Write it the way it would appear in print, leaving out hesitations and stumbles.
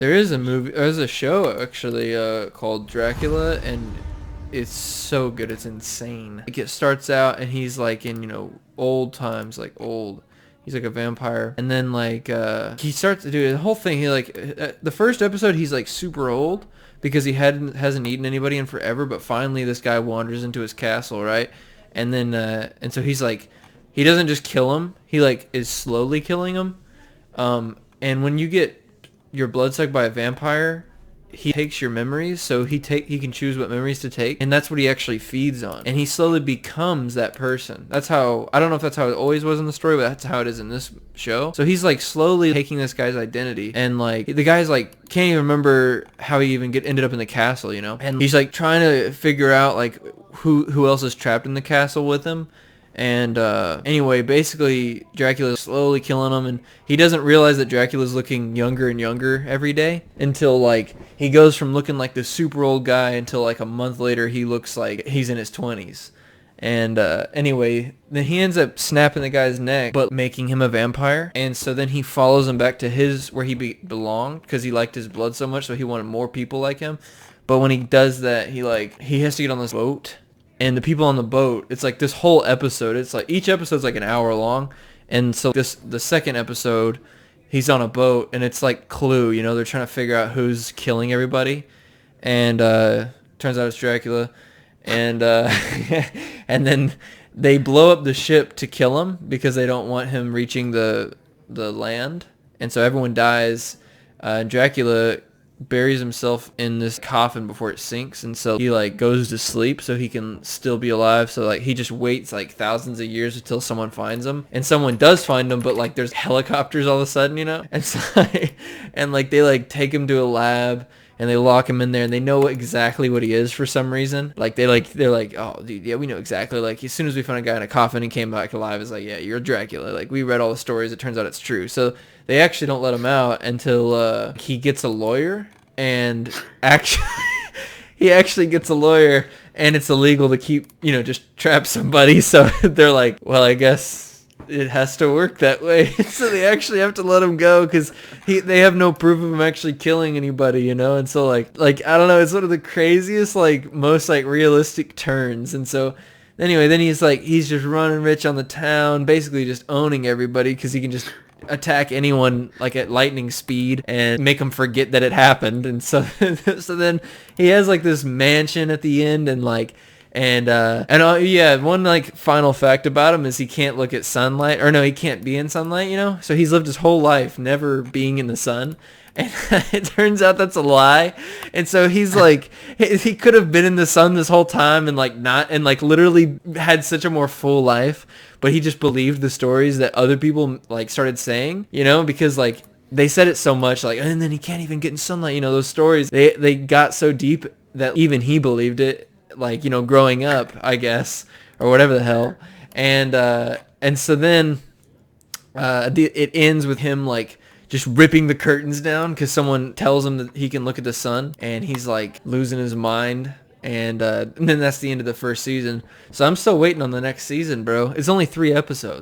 There is a movie, there's a show actually called Dracula, and it's so good. It's insane. Like it starts out and he's like in, old times, like old. He's like a vampire. And then like he starts to do the whole thing. He like the first episode he's like super old because he hasn't eaten anybody in forever, but finally this guy wanders into his castle, right? And then and so he's like he doesn't just kill him. He like is slowly killing him. And when you get your blood sucked by a vampire, he takes your memories, so he can choose what memories to take, and that's what he actually feeds on. And he slowly becomes that person. That's how, I don't know if that's how it always was in the story, but that's how it is in this show. So he's like slowly taking this guy's identity, and like the guy's like can't even remember how he even ended up in the castle, And he's like trying to figure out like who else is trapped in the castle with him. And anyway, basically Dracula's slowly killing him, and he doesn't realize that Dracula's looking younger and younger every day until like he goes from looking like the super old guy until like a month later he looks like he's in his 20s. And anyway, then he ends up snapping the guy's neck, but making him a vampire. And so then he follows him back to his where he belonged because he liked his blood so much, so he wanted more people like him. But when he does that, he has to get on this boat. And the people on the boat, it's like this whole episode, it's like each episode's like an hour long. And so the second episode, he's on a boat, and it's like Clue, they're trying to figure out who's killing everybody. And turns out it's Dracula. And and then they blow up the ship to kill him because they don't want him reaching the land. And so everyone dies. Dracula buries himself in this coffin before it sinks, and so he like goes to sleep so he can still be alive. So like he just waits like thousands of years until someone finds him, and someone does find him, but like there's helicopters all of a sudden, and so and like they like take him to a lab and they lock him in there, and they know exactly what he is for some reason. Like they're like, oh dude, yeah, we know exactly. Like as soon as we found a guy in a coffin and came back alive, it's like, yeah, you're Dracula. Like we read all the stories, it turns out it's true. So they actually don't let him out until he gets a lawyer, and actually he actually gets a lawyer, and it's illegal to keep, just trap somebody. So they're like, well, I guess it has to work that way. So they actually have to let him go because they have no proof of him actually killing anybody, And so like I don't know, it's one of the craziest, like most like realistic turns. And so anyway, then he's just running rich on the town, basically just owning everybody because he can just attack anyone like at lightning speed and make them forget that it happened. And so so then he has like this mansion at the end, and yeah, one like final fact about him is he can't look at sunlight, or no, he can't be in sunlight, so he's lived his whole life never being in the sun. And it turns out that's a lie. And so he's like, he could have been in the sun this whole time and like not, and like literally had such a more full life, but he just believed the stories that other people like started saying, because like they said it so much, like, and then he can't even get in sunlight, those stories, they got so deep that even he believed it, like, growing up, I guess, or whatever the hell. And so then it ends with him like just ripping the curtains down because someone tells him that he can look at the sun, and he's like losing his mind. And then that's the end of the first season. So I'm still waiting on the next season, bro. It's only 3 episodes.